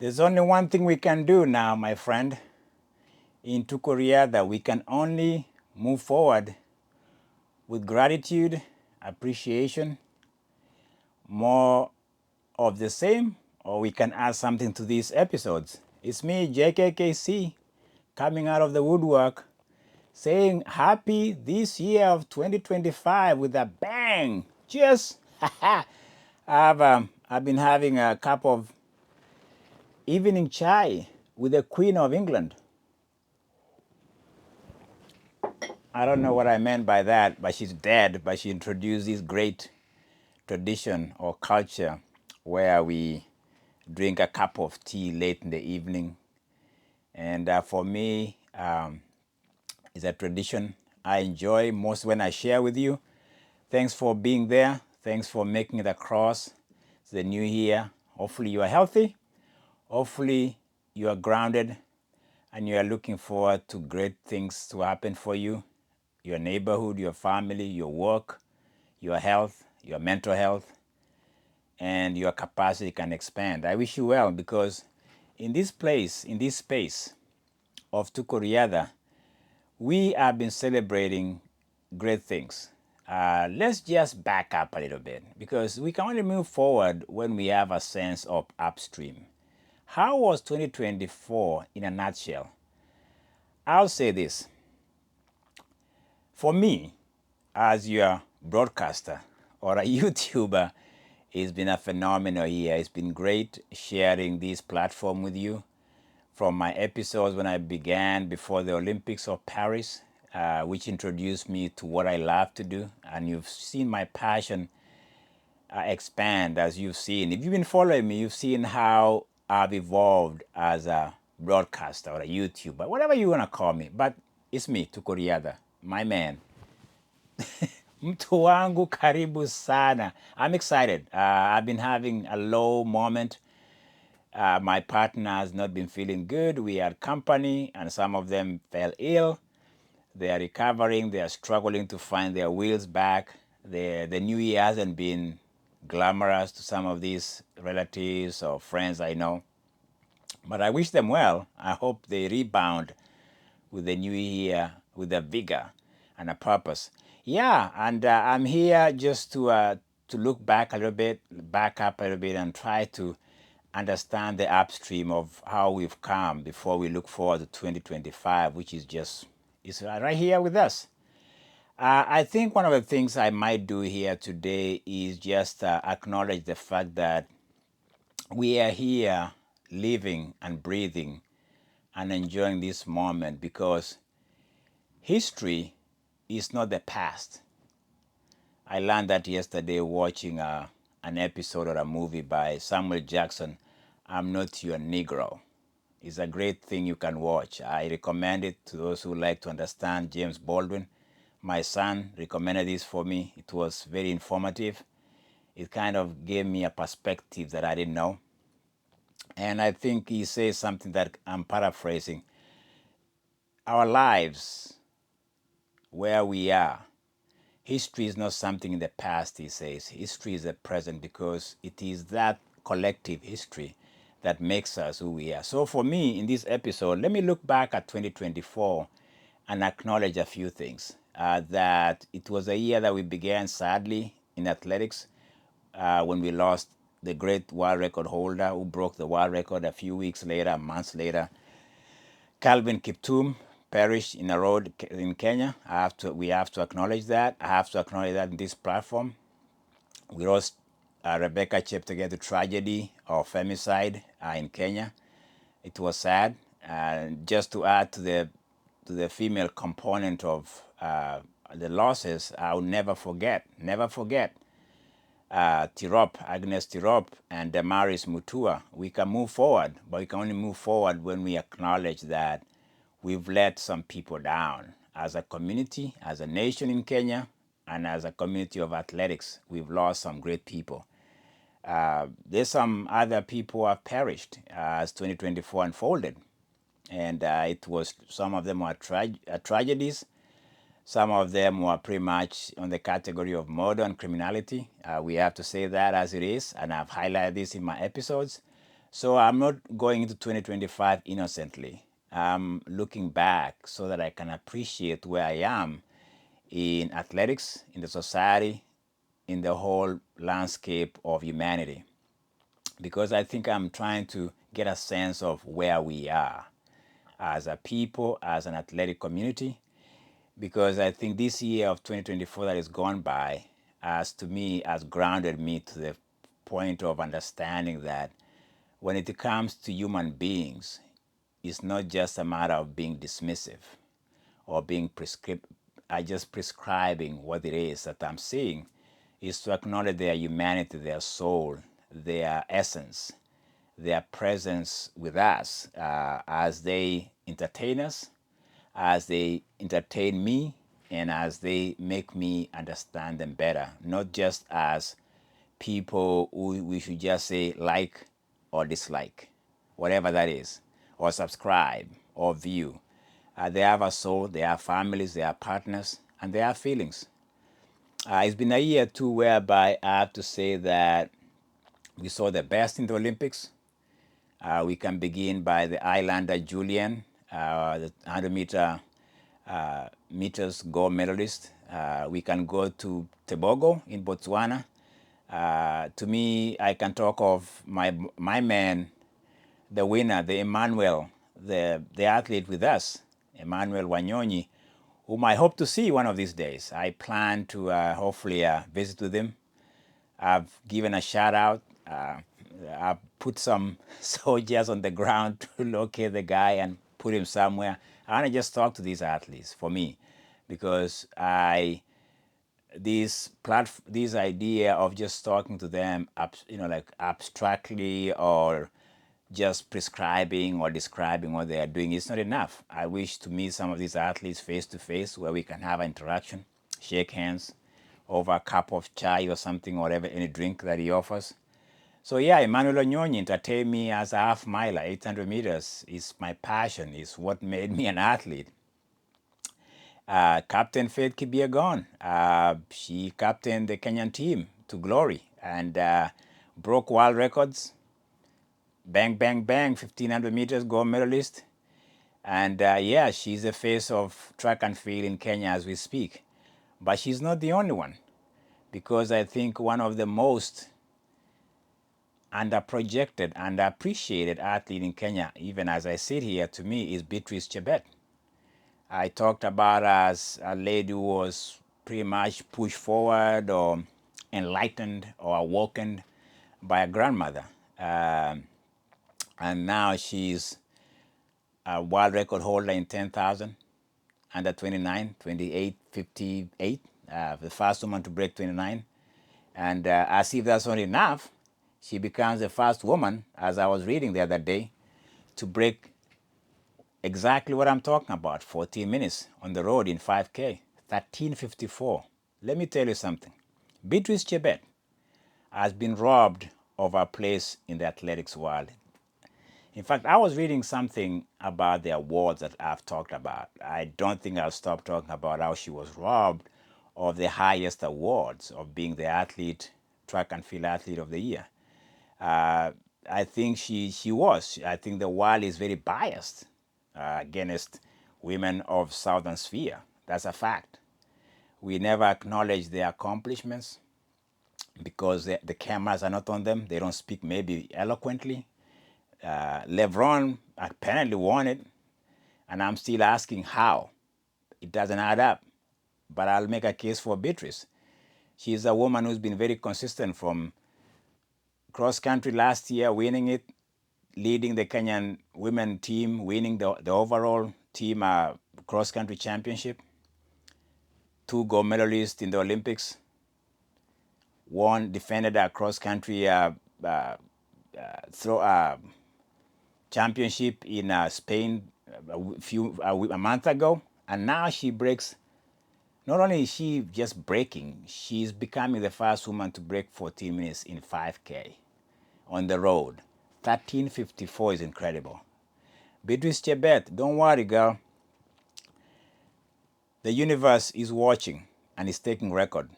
There's only one thing we can do now, my friend, in Korea, that we can only move forward with gratitude, appreciation, more of the same, or we can add something to these episodes. It's me, JKKC, coming out of the woodwork, saying happy this year of 2025 with a bang. Cheers! I've been having a cup of evening chai with the Queen of England. I don't know what I meant by that, but she's dead. But she introduced this great tradition or culture where we drink a cup of tea late in the evening. And for me, it's a tradition I enjoy most when I share with you. Thanks for being there. Thanks for making it across. It's the new year. Hopefully you are healthy. Hopefully you are grounded and you are looking forward to great things to happen for you, your neighborhood, your family, your work, your health, your mental health, and your capacity can expand. I wish you well because in this place, in this space of Tukoriada, we have been celebrating great things. Let's just back up a little bit because we can only move forward when we have a sense of upstream. How was 2024 in a nutshell? I'll say this. For me, as your broadcaster or a YouTuber, it's been a phenomenal year. It's been great sharing this platform with you. From my episodes when I began before the Olympics of Paris, which introduced me to what I love to do. And you've seen my passion expand as you've seen. If you've been following me, you've seen how I've evolved as a broadcaster or a YouTuber, whatever you want to call me. But it's me, Tukoriada, my man. Mtu wangu karibu sana. I'm excited. I've been having a low moment. My partner has not been feeling good. We had company and some of them fell ill. They are recovering. They are struggling to find their wheels back. The new year hasn't been glamorous to some of these relatives or friends I know. But I wish them well. I hope they rebound with the new year with a vigor and a purpose. Yeah, and I'm here just to look back a little bit, back up a little bit, and try to understand the upstream of how we've come before we look forward to 2025, which is right here with us. I think one of the things I might do here today is just acknowledge the fact that we are here living and breathing and enjoying this moment because history is not the past. I learned that yesterday watching an episode or a movie by Samuel Jackson, I'm Not Your Negro. It's a great thing you can watch. I recommend it to those who like to understand James Baldwin. My son recommended this for me. It was very informative. It kind of gave me a perspective that I didn't know. And I think he says something that I'm paraphrasing. Our lives, where we are, history is not something in the past, he says. History is the present because it is that collective history that makes us who we are. So for me, in this episode, let me look back at 2024 and acknowledge a few things. That it was a year that we began sadly in athletics when we lost the great world record holder who broke the world record a few weeks later, months later. Calvin Kiptum perished in a road in Kenya. We have to acknowledge that. I have to acknowledge that in this platform. We lost Rebecca Cheptegei to tragedy of femicide in Kenya. It was sad. Just to add to the female component of the losses, I will never forget Agnes Tirop and Damaris Mutua. We can move forward, but we can only move forward when we acknowledge that we've let some people down. As a community, as a nation in Kenya, and as a community of athletics, we've lost some great people. There's some other people who have perished as 2024 unfolded. And it was, some of them were tragedies. Some of them were pretty much on the category of murder and criminality. We have to say that as it is, and I've highlighted this in my episodes. So I'm not going into 2025 innocently. I'm looking back so that I can appreciate where I am in athletics, in the society, in the whole landscape of humanity. Because I think I'm trying to get a sense of where we are as a people, as an athletic community. Because I think this year of 2024 that is gone by, as to me, has grounded me to the point of understanding that when it comes to human beings, it's not just a matter of being dismissive or being just prescribing what it is that I'm seeing. Is to acknowledge their humanity, their soul, their essence, their presence with us as they entertain us, as they entertain me, and as they make me understand them better, not just as people who we should just say like or dislike, whatever that is, or subscribe or view. They have a soul, they have families, they have partners, and they have feelings. It's been a year too whereby I have to say that we saw the best in the Olympics. We can begin by the Islander Julian, the 100 meters gold medalist. We can go to Tebogo in Botswana. To me, I can talk of my man, the winner, the Emmanuel, the athlete with us, Emmanuel Wanyonyi, whom I hope to see one of these days. I plan to hopefully visit with him. I've given a shout out. I've put some soldiers on the ground to locate the guy and put him somewhere. I want to just talk to these athletes for me, because this idea of just talking to them, like abstractly or just prescribing or describing what they are doing is not enough. I wish to meet some of these athletes face to face where we can have an interaction, shake hands over a cup of chai or something, whatever, any drink that he offers. So yeah, Emmanuel Onyonyi entertained me as a half miler, 800 meters is my passion, is what made me an athlete. Captain Faith Kipyegon, she captained the Kenyan team to glory and broke world records. Bang, bang, bang, 1500 meters gold medalist. And yeah, she's the face of track and field in Kenya as we speak. But she's not the only one, because I think one of the most underprojected, underappreciated athlete in Kenya, even as I sit here, to me, is Beatrice Chebet. I talked about her as a lady who was pretty much pushed forward or enlightened or awakened by a grandmother. And now she's a world record holder in 10,000, under 29, 28, 58, the first woman to break 29. And as if that's not enough, she becomes the first woman, as I was reading the other day, to break exactly what I'm talking about, 14 minutes on the road in 5K, 13:54. Let me tell you something. Beatrice Chebet has been robbed of her place in the athletics world. In fact, I was reading something about the awards that I've talked about. I don't think I'll stop talking about how she was robbed of the highest awards of being the athlete, track and field athlete of the year. I think she was. I think the world is very biased against women of Southern Sphere. That's a fact. We never acknowledge their accomplishments because the cameras are not on them. They don't speak maybe eloquently. LeBron apparently won it, and I'm still asking how. It doesn't add up. But I'll make a case for Beatrice. She's a woman who's been very consistent from cross country last year, winning it, leading the Kenyan women team, winning the overall team cross country championship, 2 gold medalists in the Olympics, one defended a cross country championship in Spain a month ago, and now she breaks. Not only is she just breaking, she's becoming the first woman to break 14 minutes in 5K on the road. 13:54 is incredible. Beatrice Chebet, don't worry, girl. The universe is watching and is taking record.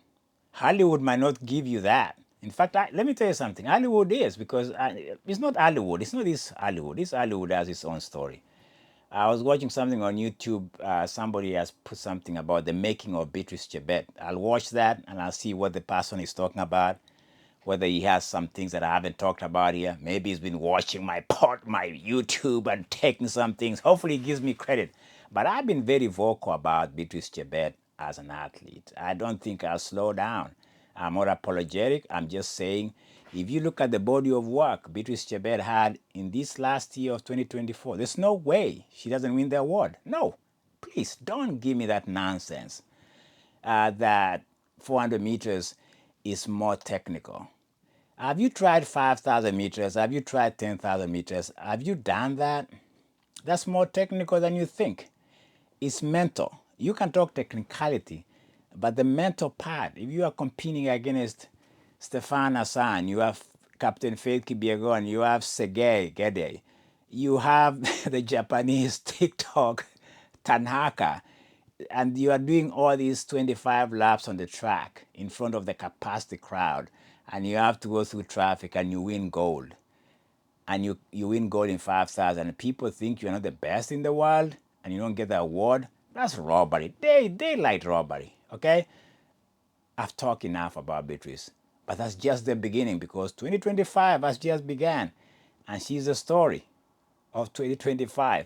Hollywood might not give you that. In fact, let me tell you something. Hollywood is because it's not Hollywood. It's not this Hollywood. This Hollywood has its own story. I was watching something on YouTube. Somebody has put something about the making of Beatrice Chebet. I'll watch that and I'll see what the person is talking about. Whether he has some things that I haven't talked about here. Maybe he's been watching my YouTube and taking some things. Hopefully, he gives me credit. But I've been very vocal about Beatrice Chebet as an athlete. I don't think I'll slow down. I'm not apologetic. I'm just saying, if you look at the body of work Beatrice Chebet had in this last year of 2024, there's no way she doesn't win the award. No, please don't give me that nonsense that 400 meters is more technical. Have you tried 5,000 meters? Have you tried 10,000 meters? Have you done that? That's more technical than you think. It's mental. You can talk technicality, but the mental part, if you are competing against Stefan Hassan, you have Captain Faith Kipyegon, you have Sergei Gede, you have the Japanese TikTok Tanaka, and you are doing all these 25 laps on the track in front of the capacity crowd, and you have to go through traffic and you win gold. And you win gold in 5,000, and people think you're not the best in the world and you don't get the award. That's robbery. They like robbery, okay? I've talked enough about Beatrice, but that's just the beginning because 2025 has just begun, and she's the story of 2025.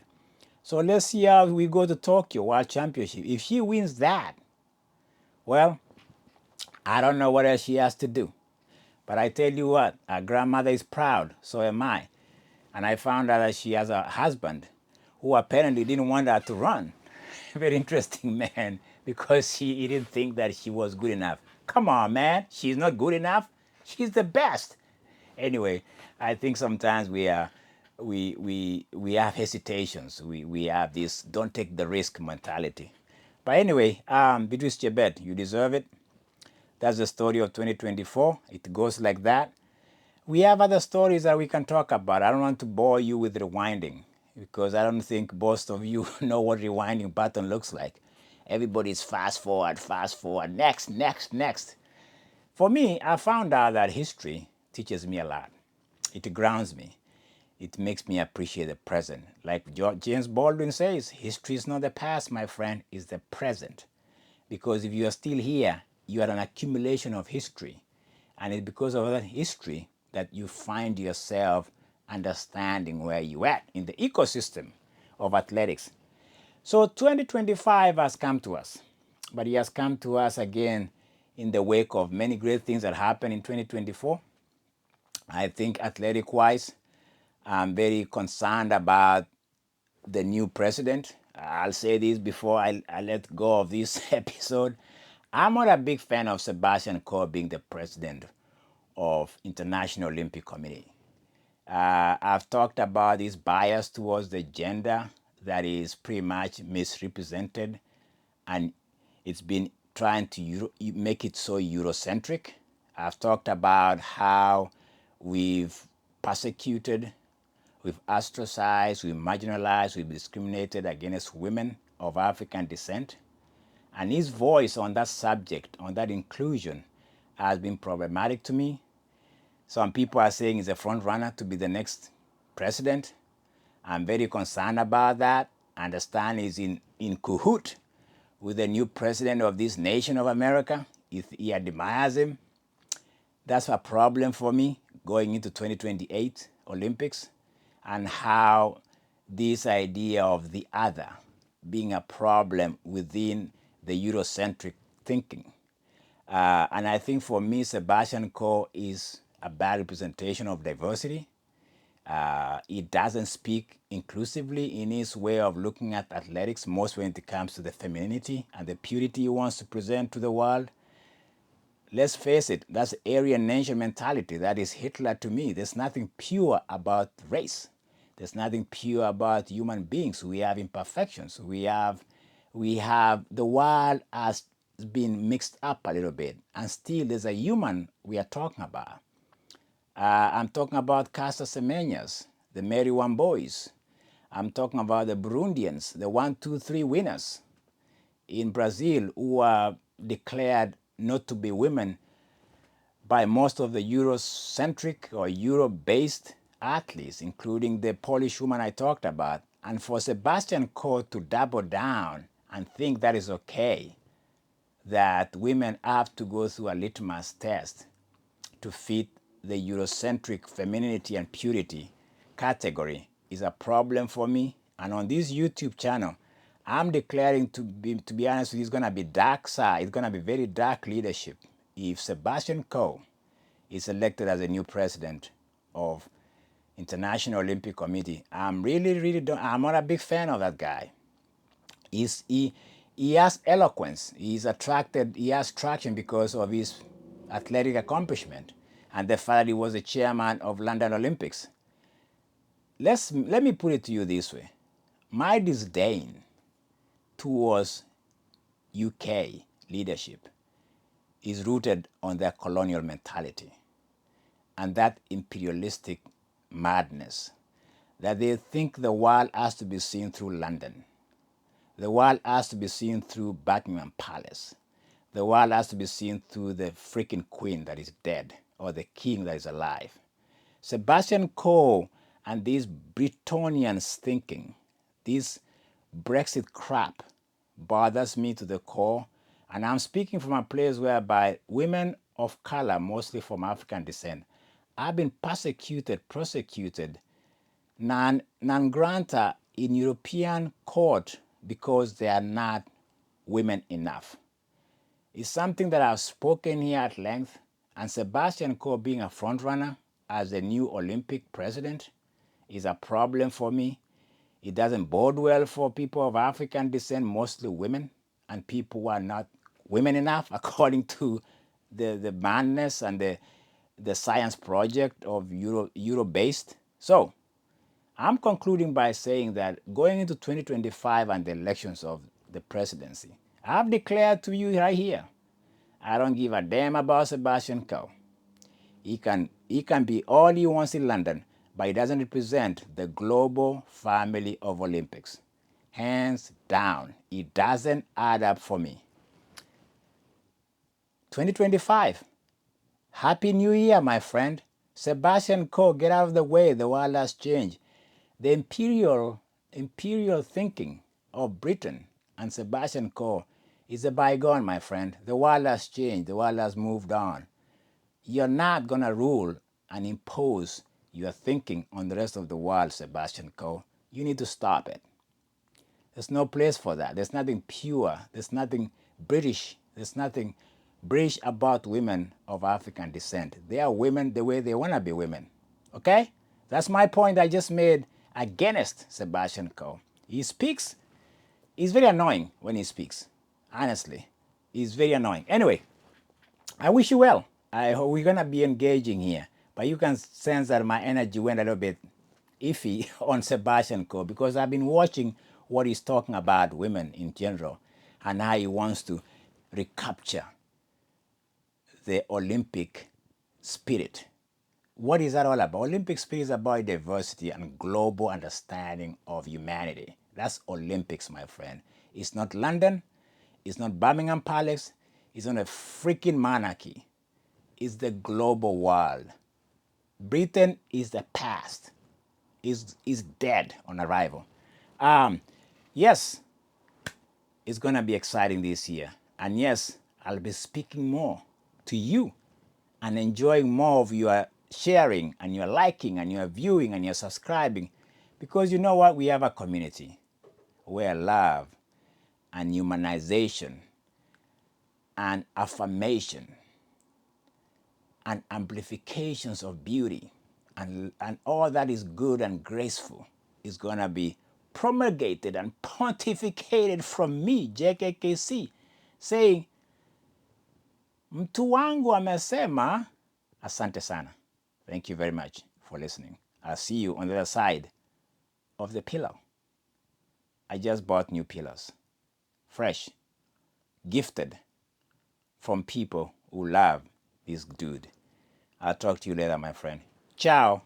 So let's see how we go to Tokyo World Championship. If she wins that, well, I don't know what else she has to do. But I tell you what, her grandmother is proud, so am I. And I found out that she has a husband who apparently didn't want her to run. Very interesting man, because he didn't think that she was good enough. Come on, man, she's not good enough. She's the best. Anyway, I think sometimes we have hesitations. We have this don't take the risk mentality. But anyway, Beatrice Chebet, you deserve it. That's the story of 2024. It goes like that. We have other stories that we can talk about. I don't want to bore you with rewinding because I don't think most of you know what rewinding button looks like. Everybody's fast forward, next, next, next. For me, I found out that history teaches me a lot. It grounds me. It makes me appreciate the present. Like James Baldwin says, history is not the past, my friend, it's the present. Because if you are still here, you are an accumulation of history. And it's because of that history that you find yourself understanding where you at in the ecosystem of athletics. So 2025 has come to us, but it has come to us again in the wake of many great things that happened in 2024. I think athletic-wise, I'm very concerned about the new president. I'll say this before I let go of this episode. I'm not a big fan of Sebastian Coe being the president of International Olympic Committee. I've talked about this bias towards the gender that is pretty much misrepresented, and it's been trying to make it so Eurocentric. I've talked about how we've persecuted, we've ostracized, we've marginalized, we've discriminated against women of African descent. And his voice on that subject, on that inclusion, has been problematic to me. Some people are saying he's a front runner to be the next president. I'm very concerned about that. I understand he's in cahoot with the new president of this nation of America. If he admires him, that's a problem for me going into 2028 Olympics, and how this idea of the other being a problem within the Eurocentric thinking. And I think for me, Sebastian Coe is a bad representation of diversity. He doesn't speak inclusively in his way of looking at athletics, most when it comes to the femininity and the purity he wants to present to the world. Let's face it, that's Aryan nation mentality. That is Hitler to me. There's nothing pure about race. There's nothing pure about human beings. We have imperfections. We have the world has been mixed up a little bit, and still there's a human we are talking about. I'm talking about Caster Semenya, the Mary One boys. I'm talking about the Burundians, the 1, 2, 3 winners in Brazil who are declared not to be women by most of the Eurocentric or Euro-based athletes, including the Polish woman I talked about. And for Sebastian Coe to double down and think that is okay, that women have to go through a litmus test to fit the Eurocentric femininity and purity category is a problem for me. And on this YouTube channel, I'm declaring, to be honest with you, it's going to be dark side. It's going to be very dark leadership if Sebastian Coe is elected as a new president of International Olympic Committee. I'm I'm not a big fan of that guy. He has eloquence. He has traction because of his athletic accomplishment and the fact that he was the chairman of London Olympics. Let me put it to you this way. My disdain towards UK leadership is rooted on their colonial mentality and that imperialistic madness that they think the world has to be seen through London. The world has to be seen through Buckingham Palace. The world has to be seen through the freaking queen that is dead or the king that is alive. Sebastian Coe and these Britonians thinking, this Brexit crap bothers me to the core. And I'm speaking from a place whereby women of color, mostly from African descent, have been prosecuted, non granta in European court because they are not women enough. It's something that I've spoken here at length, and Sebastian Coe being a frontrunner as the new Olympic president is a problem for me. It doesn't bode well for people of African descent, mostly women, and people who are not women enough, according to the madness and the science project of Euro-based. So I'm concluding by saying that going into 2025 and the elections of the presidency, I've declared to you right here, I don't give a damn about Sebastian Coe. He can be all he wants in London, but he doesn't represent the global family of Olympics. Hands down, it doesn't add up for me. 2025, Happy New Year, my friend. Sebastian Coe, get out of the way. The world has changed. The imperial thinking of Britain and Sebastian Coe is a bygone, my friend. The world has changed. The world has moved on. You're not going to rule and impose your thinking on the rest of the world, Sebastian Coe. You need to stop it. There's no place for that. There's nothing pure. There's nothing British. There's nothing British about women of African descent. They are women the way they want to be women. Okay? That's my point I just made against Sebastian Coe. He speaks. He's very annoying when he speaks. Honestly. He's very annoying. Anyway, I wish you well. I hope we're going to be engaging here. But you can sense that my energy went a little bit iffy on Sebastian Coe because I've been watching what he's talking about women in general and how he wants to recapture the Olympic spirit. What is that all about? Olympic spirit is about diversity and global understanding of humanity. That's Olympics, my friend. It's not London. It's not Birmingham Palace. It's not a freaking monarchy. It's the global world. Britain is the past. Is dead on arrival. Yes, it's going to be exciting this year. And yes, I'll be speaking more to you and enjoying more of your sharing and your liking and your viewing and your subscribing. Because you know what? We have a community where love and humanization and affirmation and amplifications of beauty and all that is good and graceful is going to be promulgated and pontificated from me, JKKC, saying, mtu wangu amesema, asante sana. Thank you very much for listening. I'll see you on the other side of the pillow. I just bought new pillows, fresh, gifted from people who love this dude. I'll talk to you later, my friend. Ciao.